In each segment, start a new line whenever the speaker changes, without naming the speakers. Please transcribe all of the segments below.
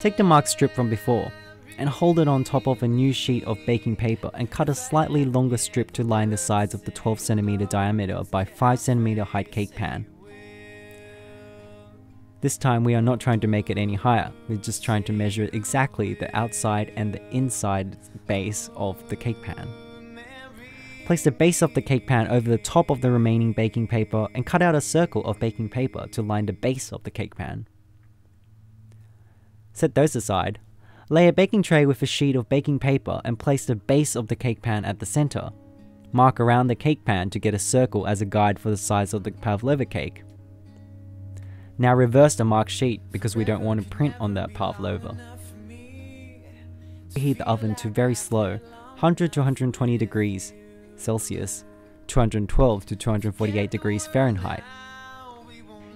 Take the marked strip from before and hold it on top of a new sheet of baking paper and cut a slightly longer strip to line the sides of the 12 cm diameter by 5 cm height cake pan. This time we are not trying to make it any higher, we're just trying to measure exactly the outside and the inside base of the cake pan. Place the base of the cake pan over the top of the remaining baking paper and cut out a circle of baking paper to line the base of the cake pan. Set those aside. Lay a baking tray with a sheet of baking paper and place the base of the cake pan at the center. Mark around the cake pan to get a circle as a guide for the size of the Pavlova cake. Now reverse the marked sheet because we don't want to print on that Pavlova. Heat the oven to very slow, 100 to 120 degrees Celsius, 212 to 248 degrees Fahrenheit.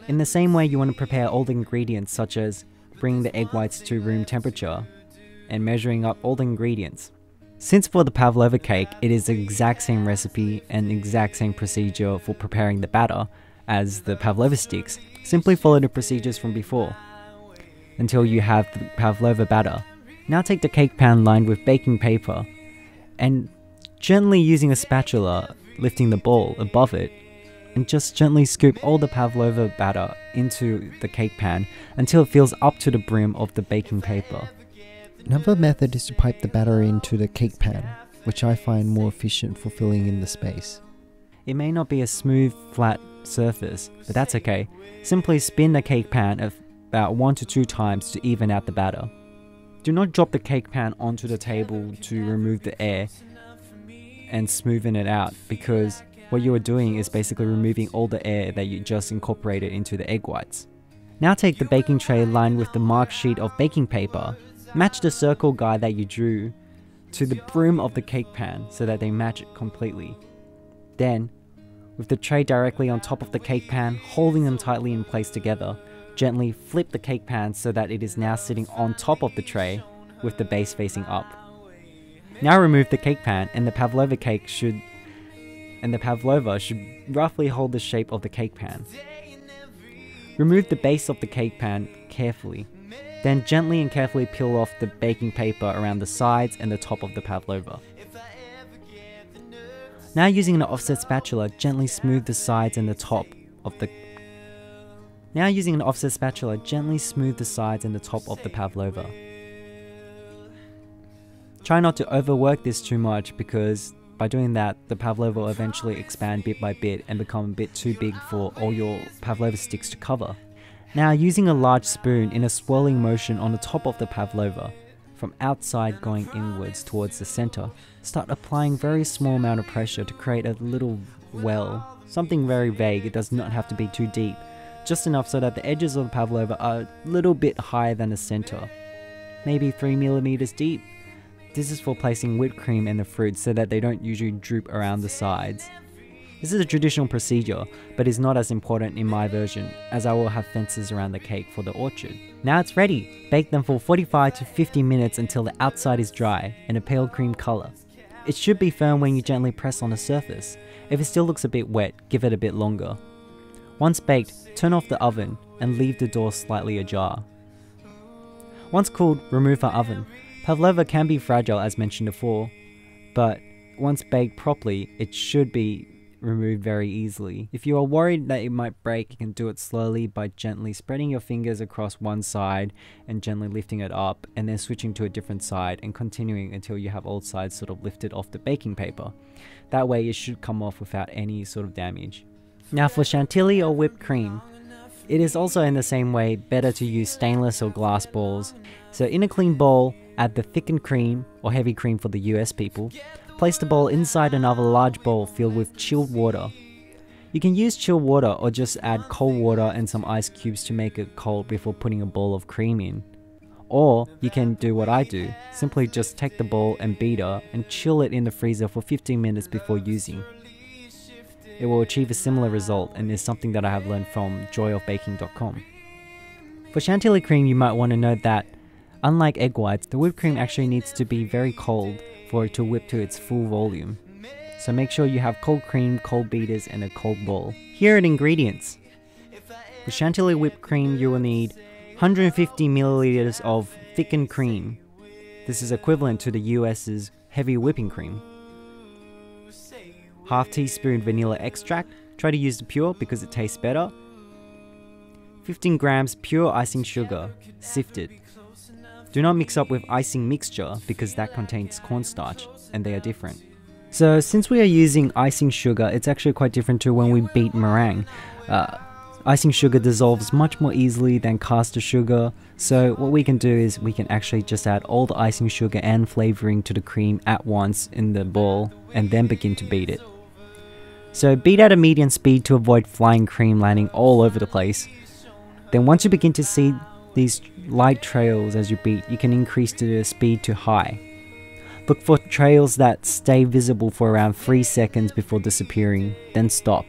In the same way you want to prepare all the ingredients, such as bringing the egg whites to room temperature and measuring up all the ingredients. Since for the Pavlova cake it is the exact same recipe and exact same procedure for preparing the batter as the Pavlova sticks, simply follow the procedures from before until you have the Pavlova batter. Now take the cake pan lined with baking paper and gently using a spatula lifting the bowl above it, and just gently scoop all the Pavlova batter into the cake pan until it fills up to the brim of the baking paper.
Another method is to pipe the batter into the cake pan, which I find more efficient for filling in the space.
It may not be a smooth, flat surface, but that's okay. Simply spin the cake pan about 1 to 2 times to even out the batter. Do not drop the cake pan onto the table to remove the air and smoothen it out, because what you are doing is basically removing all the air that you just incorporated into the egg whites. Now take the baking tray lined with the marked sheet of baking paper, match the circle guide that you drew to the brim of the cake pan so that they match it completely. Then, with the tray directly on top of the cake pan, holding them tightly in place together, gently flip the cake pan so that it is now sitting on top of the tray with the base facing up. Now remove the cake pan and the Pavlova should roughly hold the shape of the cake pan. Remove the base of the cake pan carefully. Then gently and carefully peel off the baking paper around the sides and the top of the Pavlova. Now using an offset spatula, gently smooth the sides and the top of the Pavlova. Try not to overwork this too much, because by doing that, the Pavlova will eventually expand bit by bit and become a bit too big for all your Pavlova sticks to cover. Now using a large spoon in a swirling motion on the top of the Pavlova, from outside going inwards towards the center, start applying very small amount of pressure to create a little well, something very vague. It does not have to be too deep, just enough so that the edges of the Pavlova are a little bit higher than the center, maybe 3 mm deep. This is for placing whipped cream in the fruits so that they don't usually droop around the sides. This is a traditional procedure, but is not as important in my version, as I will have fences around the cake for the orchard. Now it's ready! Bake them for 45 to 50 minutes until the outside is dry and a pale cream color. It should be firm when you gently press on the surface. If it still looks a bit wet, give it a bit longer. Once baked, turn off the oven and leave the door slightly ajar. Once cooled, remove our oven. Pavlova can be fragile as mentioned before, but once baked properly, it should be removed very easily. If you are worried that it might break, you can do it slowly by gently spreading your fingers across one side and gently lifting it up, and then switching to a different side and continuing until you have all sides sort of lifted off the baking paper. That way it should come off without any sort of damage. Now for chantilly or whipped cream, it is also in the same way better to use stainless or glass balls. So in a clean bowl, add the thickened cream, or heavy cream for the US people. Place the bowl inside another large bowl filled with chilled water. You can use chilled water or just add cold water and some ice cubes to make it cold before putting a bowl of cream in. Or you can do what I do, simply just take the bowl and beater and chill it in the freezer for 15 minutes before using. It will achieve a similar result, and is something that I have learned from joyofbaking.com. For chantilly cream, you might want to note that, unlike egg whites, the whipped cream actually needs to be very cold for it to whip to its full volume. So make sure you have cold cream, cold beaters, and a cold bowl. Here are the ingredients. For chantilly whipped cream, you will need 150 milliliters of thickened cream. This is equivalent to the US's heavy whipping cream. Half teaspoon vanilla extract. Try to use the pure because it tastes better. 15 grams pure icing sugar, sifted. Do not mix up with icing mixture because that contains cornstarch and they are different. So since we are using icing sugar, it's actually quite different to when we beat meringue. Icing sugar dissolves much more easily than caster sugar, so what we can do is we can actually just add all the icing sugar and flavoring to the cream at once in the bowl and then begin to beat it. So beat at a medium speed to avoid flying cream landing all over the place. Then once you begin to see these light trails as you beat, you can increase the speed to high. Look for trails that stay visible for around 3 seconds before disappearing, then stop,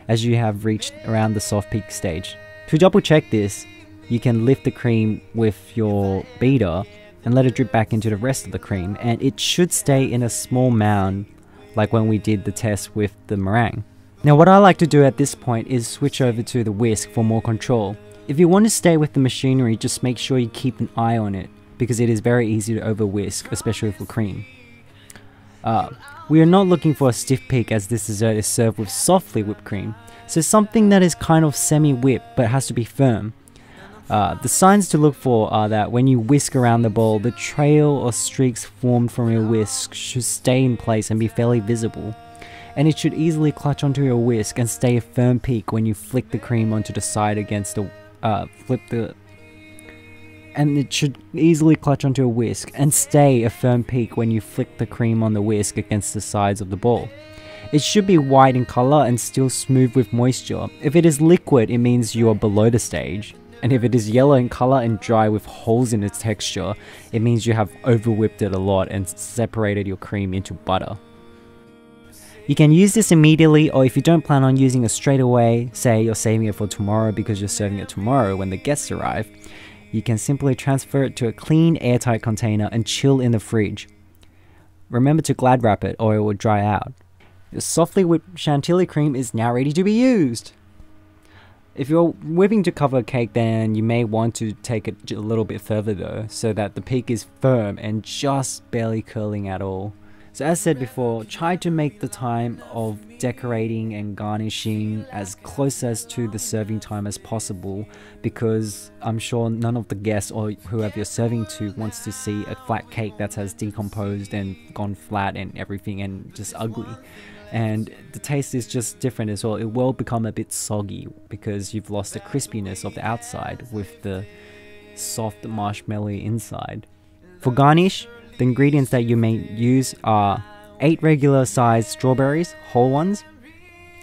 as you have reached around the soft peak stage. To double check this, you can lift the cream with your beater and let it drip back into the rest of the cream, and it should stay in a small mound like when we did the test with the meringue. Now what I like to do at this point is switch over to the whisk for more control. If you want to stay with the machinery, just make sure you keep an eye on it because it is very easy to over whisk, especially for cream. We are not looking for a stiff peak as this dessert is served with softly whipped cream, so something that is kind of semi-whipped but has to be firm. The signs to look for are that when you whisk around the bowl, the trail or streaks formed from your whisk should stay in place and be fairly visible. And it should easily clutch onto your whisk and stay a firm peak when you flick the cream onto the side against the and it should easily clutch onto a whisk and stay a firm peak when you flick the cream on the whisk against the sides of the bowl. It should be white in color and still smooth with moisture. If it is liquid, it means you are below the stage. And if it is yellow in color and dry with holes in its texture, it means you have over whipped it a lot and separated your cream into butter. You can use this immediately, or if you don't plan on using it straight away, say you're saving it for tomorrow because you're serving it tomorrow when the guests arrive, you can simply transfer it to a clean airtight container and chill in the fridge. Remember to glad wrap it or it will dry out. Your softly whipped chantilly cream is now ready to be used. If you're whipping to cover a cake, then you may want to take it a little bit further though, so that the peak is firm and just barely curling at all. So as said before, try to make the time of decorating and garnishing as close as to the serving time as possible, because I'm sure none of the guests or whoever you're serving to wants to see a flat cake that has decomposed and gone flat and everything and just ugly. And the taste is just different as well. It will become a bit soggy because you've lost the crispiness of the outside with the soft marshmallowy inside. For garnish, the ingredients that you may use are 8 regular sized strawberries, whole ones,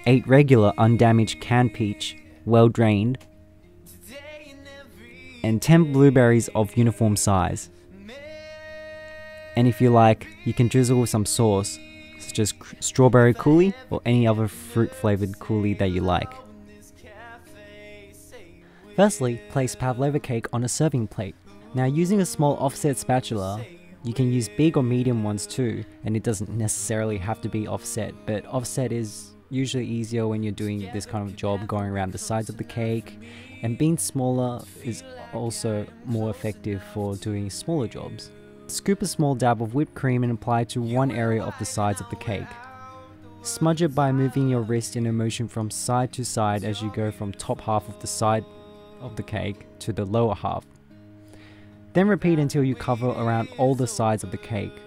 8 regular undamaged canned peach, well drained, and 10 blueberries of uniform size. And if you like, you can drizzle with some sauce, such as strawberry coulis or any other fruit flavored coulis that you like. Firstly, place pavlova cake on a serving plate. Now using a small offset spatula, you can use big or medium ones too, and it doesn't necessarily have to be offset, but offset is usually easier when you're doing this kind of job going around the sides of the cake, and being smaller is also more effective for doing smaller jobs. Scoop a small dab of whipped cream and apply it to one area of the sides of the cake. Smudge it by moving your wrist in a motion from side to side as you go from top half of the side of the cake to the lower half. Then repeat until you cover around all the sides of the cake.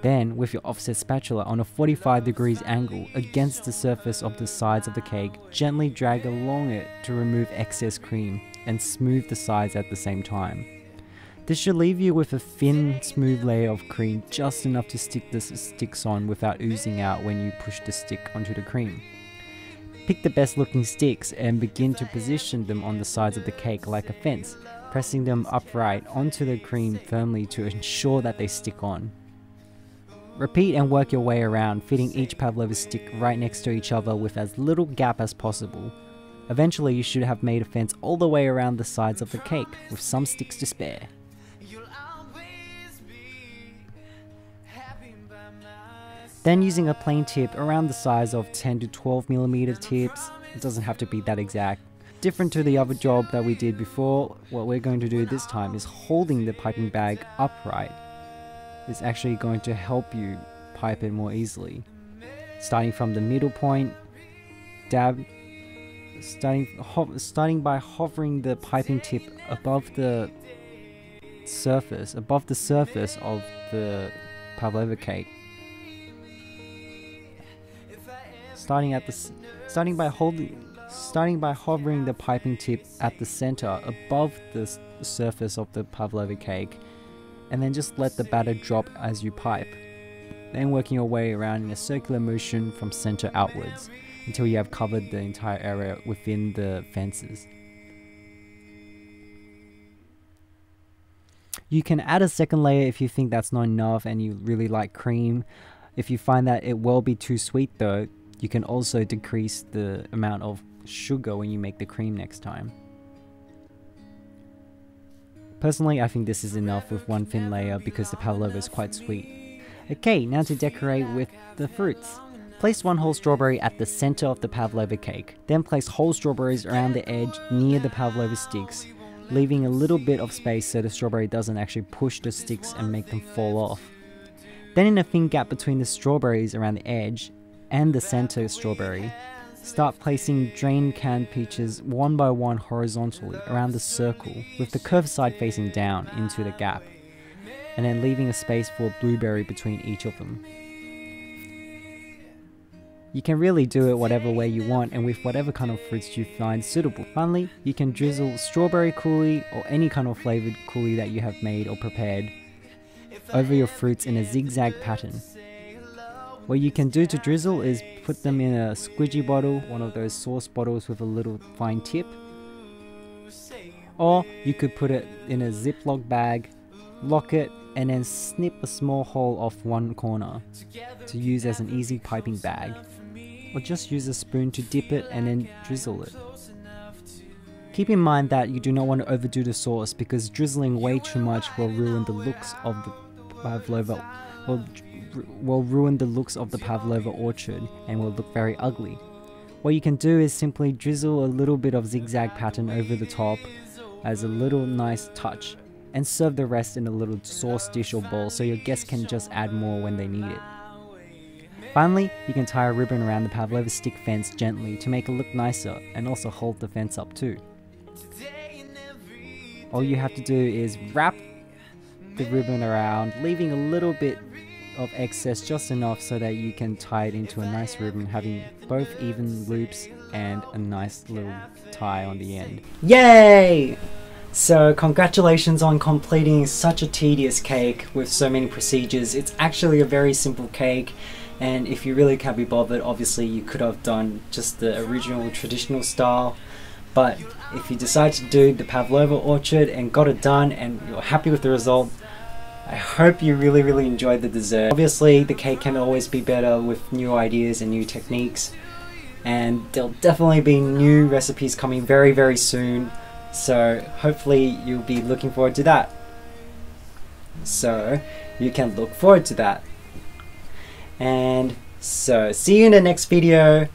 Then, with your offset spatula on a 45 degrees angle against the surface of the sides of the cake, gently drag along it to remove excess cream and smooth the sides at the same time. This should leave you with a thin, smooth layer of cream, just enough to stick the sticks on without oozing out when you push the stick onto the cream. Pick the best looking sticks and begin to position them on the sides of the cake like a fence, pressing them upright onto the cream firmly to ensure that they stick on. Repeat and work your way around, fitting each pavlova stick right next to each other with as little gap as possible. Eventually you should have made a fence all the way around the sides of the cake, with some sticks to spare. Then using a plain tip around the size of 10 to 12mm tips, it doesn't have to be that exact, different to the other job that we did before, what we're going to do this time is holding the piping bag upright. It's actually going to help you pipe it more easily. Starting from the middle point, starting by hovering the piping tip above the surface of the pavlova cake. Starting by hovering the piping tip at the center above the surface of the pavlova cake, and then just let the batter drop as you pipe. Then working your way around in a circular motion from center outwards until you have covered the entire area within the fences. You can add a second layer if you think that's not enough and you really like cream. If you find that it will be too sweet though, you can also decrease the amount of sugar when you make the cream next time. Personally, I think this is enough with one thin layer because the pavlova is quite sweet. Okay, now to decorate with the fruits. Place one whole strawberry at the center of the pavlova cake. Then place whole strawberries around the edge near the pavlova sticks, leaving a little bit of space so the strawberry doesn't actually push the sticks and make them fall off. Then in a thin gap between the strawberries around the edge and the center strawberry, start placing drain canned peaches one by one horizontally around the circle with the curved side facing down into the gap, and then leaving a space for a blueberry between each of them. You can really do it whatever way you want and with whatever kind of fruits you find suitable. Finally, you can drizzle strawberry coulis or any kind of flavored coulis that you have made or prepared over your fruits in a zigzag pattern. What you can do to drizzle is put them in a squidgy bottle, one of those sauce bottles with a little fine tip, or you could put it in a Ziploc bag, lock it, and then snip a small hole off one corner to use as an easy piping bag, or just use a spoon to dip it and then drizzle it. Keep in mind that you do not want to overdo the sauce because drizzling way too much will ruin the looks of the pavlova, will ruin the looks of the pavlova orchard and will look very ugly. What you can do is simply drizzle a little bit of zigzag pattern over the top as a little nice touch, and serve the rest in a little sauce dish or bowl so your guests can just add more when they need it. Finally, you can tie a ribbon around the pavlova stick fence gently to make it look nicer and also hold the fence up too. All you have to do is wrap the ribbon around, leaving a little bit of excess, just enough so that you can tie it into a nice ribbon, having both even loops and a nice little tie on the end. Yay! So congratulations on completing such a tedious cake with so many procedures. It's actually a very simple cake, and if you really can't be bothered, obviously you could have done just the original traditional style. But if you decide to do the pavlova orchard and got it done and you're happy with the result, I hope you really enjoyed the dessert. Obviously the cake can always be better with new ideas and new techniques, and there'll definitely be new recipes coming very soon. So hopefully you'll be looking forward to that. So you can look forward to that. And so see you in the next video.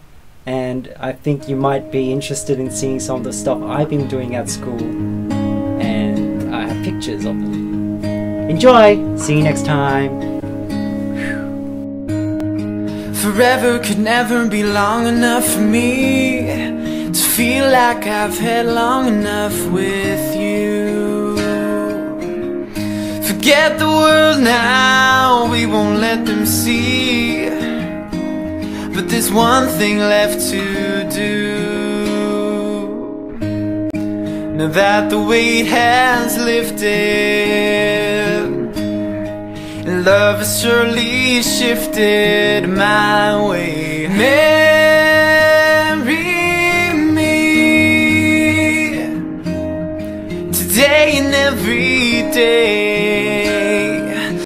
And I think you might be interested in seeing some of the stuff I've been doing at school. And I have pictures of them. Enjoy! See you next time.
Forever could never be long enough for me to feel like I've had long enough with you. Forget the world now, we won't let them see. But there's one thing left to do. Now that the weight has lifted, love has surely shifted my way.